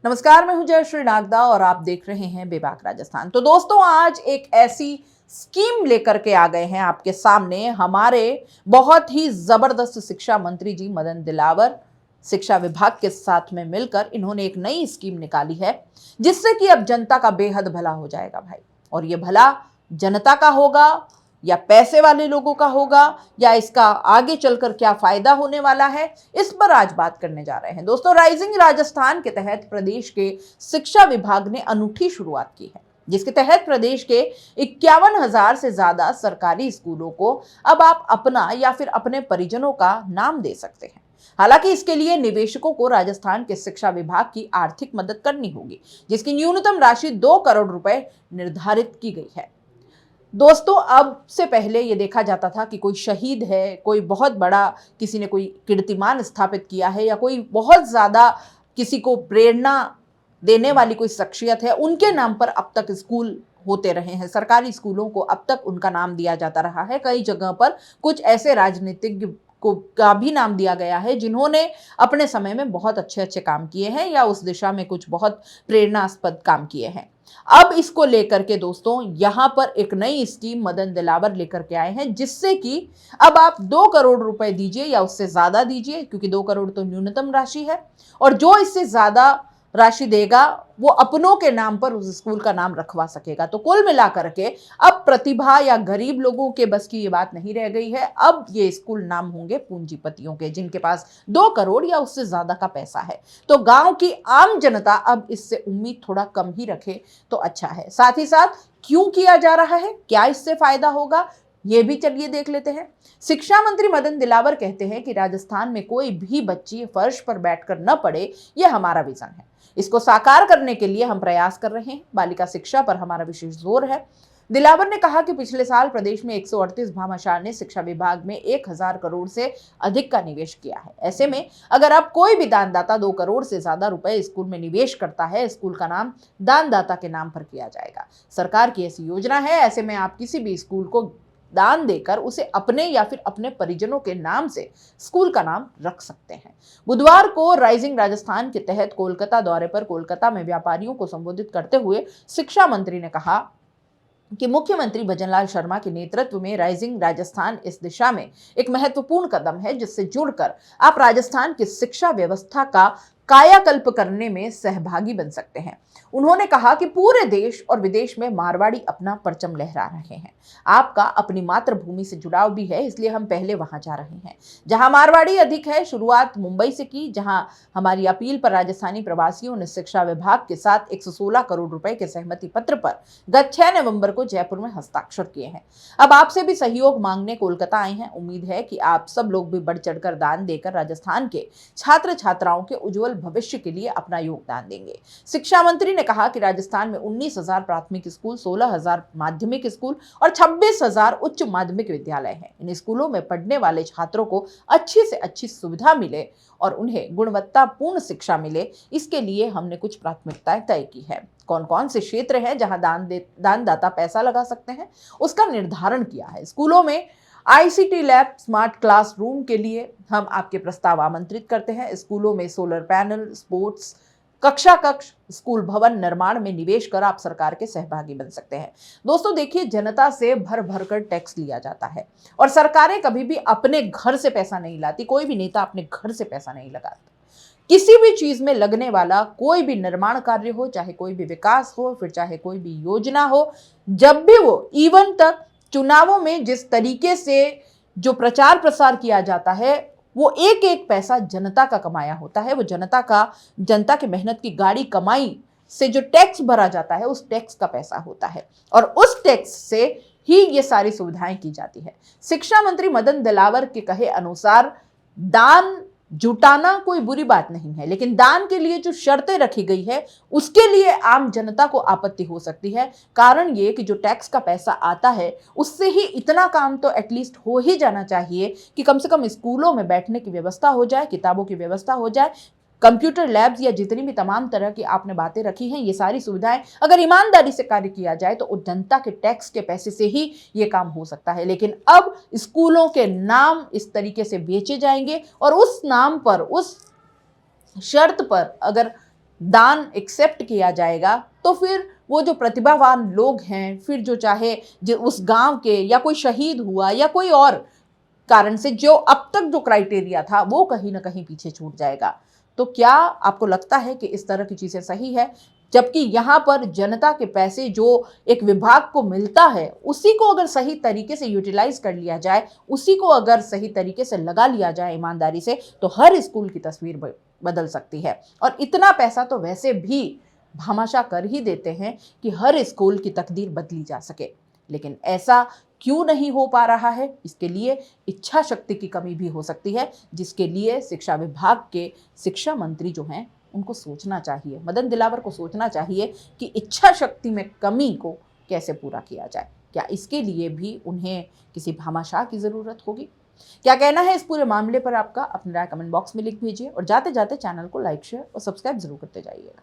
नमस्कार, मैं हूं जयश्री नागदा और आप देख रहे हैं बेबाक राजस्थान। तो दोस्तों, आज एक ऐसी स्कीम लेकर के आ गए हैं आपके सामने हमारे बहुत ही जबरदस्त शिक्षा मंत्री जी मदन दिलावर। शिक्षा विभाग के साथ में मिलकर इन्होंने एक नई स्कीम निकाली है जिससे कि अब जनता का बेहद भला हो जाएगा भाई। और ये भला जनता का होगा या पैसे वाले लोगों का होगा या इसका आगे चलकर क्या फायदा होने वाला है, इस पर आज बात करने जा रहे हैं। दोस्तों, राइजिंग राजस्थान के तहत प्रदेश के शिक्षा विभाग ने अनूठी शुरुआत की है जिसके तहत प्रदेश के 51,000 से ज्यादा सरकारी स्कूलों को अब आप अपना या फिर अपने परिजनों का नाम दे सकते हैं। हालांकि इसके लिए निवेशकों को राजस्थान के शिक्षा विभाग की आर्थिक मदद करनी होगी, जिसकी न्यूनतम राशि 2 करोड़ रुपए निर्धारित की गई है। दोस्तों, अब से पहले ये देखा जाता था कि कोई शहीद है, कोई बहुत बड़ा किसी ने कोई कीर्तिमान स्थापित किया है या कोई बहुत ज्यादा किसी को प्रेरणा देने वाली कोई शख्सियत है, उनके नाम पर अब तक स्कूल होते रहे हैं। सरकारी स्कूलों को अब तक उनका नाम दिया जाता रहा है। कई जगह पर कुछ ऐसे राजनीतिज्ञ को का भी नाम दिया गया है जिन्होंने अपने समय में बहुत अच्छे अच्छे काम किए हैं या उस दिशा में कुछ बहुत प्रेरणास्पद काम किए हैं। अब इसको लेकर के दोस्तों यहां पर एक नई स्कीम मदन दिलावर लेकर के आए हैं जिससे कि अब आप 2 करोड़ रुपए दीजिए या उससे ज्यादा दीजिए, क्योंकि 2 करोड़ तो न्यूनतम राशि है, और जो इससे ज्यादा राशि देगा वो अपनों के नाम पर उस स्कूल का नाम रखवा सकेगा। तो कुल मिलाकर के अब प्रतिभा या गरीब लोगों के बस की ये बात नहीं रह गई है। अब ये स्कूल नाम होंगे पूंजीपतियों के, जिनके पास 2 करोड़ या उससे ज्यादा का पैसा है। तो गांव की आम जनता अब इससे उम्मीद थोड़ा कम ही रखे तो अच्छा है। साथ ही साथ क्यों किया जा रहा है, क्या इससे फायदा होगा, ये भी चलिए देख लेते हैं। शिक्षा मंत्री मदन दिलावर कहते हैं कि राजस्थान में कोई भी बच्ची फर्श पर बैठकर न पढ़े, यह हमारा विजन है। इसको साकार करने के लिए हम प्रयास कर रहे हैं। बालिका शिक्षा पर हमारा विशेष जोर है। दिलावर ने कहा कि पिछले साल प्रदेश में 138 भामाशाह ने शिक्षा विभाग में 1,000 करोड़ से अधिक का निवेश किया है। ऐसे में अगर अब कोई भी दानदाता 2 करोड़ से ज्यादा रुपए स्कूल में निवेश करता है, स्कूल का नाम दानदाता के नाम पर किया जाएगा। सरकार की ऐसी योजना है। ऐसे में आप किसी भी स्कूल को दान देकर उसे अपने या फिर अपने परिजनों के नाम से स्कूल का नाम रख सकते हैं। बुधवार को राइजिंग राजस्थान के तहत कोलकाता दौरे पर कोलकाता में व्यापारियों को संबोधित करते हुए शिक्षा मंत्री ने कहा कि मुख्यमंत्री भजनलाल शर्मा के नेतृत्व में राइजिंग राजस्थान इस दिशा में एक महत्वपूर्ण कदम है जिससे जुड़कर आप राजस्थान की शिक्षा व्यवस्था का कायाकल्प करने में सहभागी बन सकते हैं। उन्होंने कहा कि पूरे देश और विदेश में मारवाड़ी अपना परचम लहरा रहे हैं। आपका अपनी मातृभूमि से जुड़ाव भी है, इसलिए हम पहले वहां जा रहे हैं जहां मारवाड़ी अधिक है। शुरुआत मुंबई से की, जहां हमारी अपील पर राजस्थानी प्रवासियों ने शिक्षा विभाग के साथ 116 करोड़ रुपए के सहमति पत्र पर गत 6 नवंबर को जयपुर में हस्ताक्षर किए हैं। अब आपसे भी सहयोग मांगने कोलकाता आए हैं। उम्मीद है कि आप सब लोग भी बढ़ चढ़कर दान देकर राजस्थान के छात्र छात्राओं के उज्जवल भविष्य के लिए अपना योगदान देंगे। शिक्षा मंत्री ने कहा कि राजस्थान में 19,000 प्राथमिक स्कूल, 16,000 माध्यमिक स्कूल और 26,000 उच्च माध्यमिक विद्यालय हैं। इन स्कूलों में पढ़ने वाले छात्रों को अच्छी से अच्छी सुविधा मिले और उन्हें गुणवत्तापूर्ण शिक्षा मिले, इसके लिए हमने कुछ प्राथमिकताएं तय की है। कौन कौन से क्षेत्र हैं जहां दानदाता पैसा लगा सकते हैं, उसका निर्धारण किया है। स्कूलों में आईसीटी लैब, स्मार्ट क्लासरूम के लिए हम आपके प्रस्ताव आमंत्रित करते हैं। स्कूलों में सोलर पैनल, स्पोर्ट्स कक्षा कक्ष, स्कूल भवन निर्माण में निवेश कर आप सरकार के सहभागी बन सकते हैं। दोस्तों देखिए, जनता से भर भर कर टैक्स लिया जाता है और सरकारें कभी भी अपने घर से पैसा नहीं लाती। कोई भी नेता अपने घर से पैसा नहीं लगाता। किसी भी चीज में लगने वाला कोई भी निर्माण कार्य हो, चाहे कोई भी विकास हो, फिर चाहे कोई भी योजना हो, जब भी वो इवन तक चुनावों में जिस तरीके से जो प्रचार प्रसार किया जाता है, वो एक एक पैसा जनता का कमाया होता है। वो जनता की मेहनत की गाड़ी कमाई से जो टैक्स भरा जाता है, उस टैक्स का पैसा होता है और उस टैक्स से ही ये सारी सुविधाएं की जाती है। शिक्षा मंत्री मदन दिलावर के कहे अनुसार दान जुटाना कोई बुरी बात नहीं है, लेकिन दान के लिए जो शर्तें रखी गई है उसके लिए आम जनता को आपत्ति हो सकती है। कारण ये कि जो टैक्स का पैसा आता है उससे ही इतना काम तो एटलीस्ट हो ही जाना चाहिए कि कम से कम स्कूलों में बैठने की व्यवस्था हो जाए, किताबों की व्यवस्था हो जाए, कंप्यूटर लैब्स या जितनी भी तमाम तरह की आपने बातें रखी हैं, ये सारी सुविधाएं अगर ईमानदारी से कार्य किया जाए तो जनता के टैक्स के पैसे से ही ये काम हो सकता है। लेकिन अब स्कूलों के नाम इस तरीके से बेचे जाएंगे और उस नाम पर, उस शर्त पर अगर दान एक्सेप्ट किया जाएगा तो फिर वो जो प्रतिभावान लोग हैं, फिर जो चाहे जो उस गांव के या कोई शहीद हुआ या कोई और कारण से जो अब तक जो क्राइटेरिया था वो कहीं ना कहीं पीछे छूट जाएगा। तो क्या आपको लगता है कि इस तरह की चीजें सही है? जबकि यहां पर जनता के पैसे जो एक विभाग को मिलता है उसी को अगर सही तरीके से यूटिलाइज कर लिया जाए, उसी को अगर सही तरीके से लगा लिया जाए ईमानदारी से, तो हर स्कूल की तस्वीर बदल सकती है। और इतना पैसा तो वैसे भी भामाशाह कर ही देते हैं कि हर स्कूल की तकदीर बदली जा सके। लेकिन ऐसा क्यों नहीं हो पा रहा है? इसके लिए इच्छा शक्ति की कमी भी हो सकती है, जिसके लिए शिक्षा विभाग के शिक्षा मंत्री जो हैं उनको सोचना चाहिए, मदन दिलावर को सोचना चाहिए कि इच्छा शक्ति में कमी को कैसे पूरा किया जाए। क्या इसके लिए भी उन्हें किसी भामाशाह की जरूरत होगी? क्या कहना है इस पूरे मामले पर आपका? अपनी राय कमेंट बॉक्स में लिख भेजिए और जाते जाते चैनल को लाइक, शेयर और सब्सक्राइब जरूर करते जाइएगा।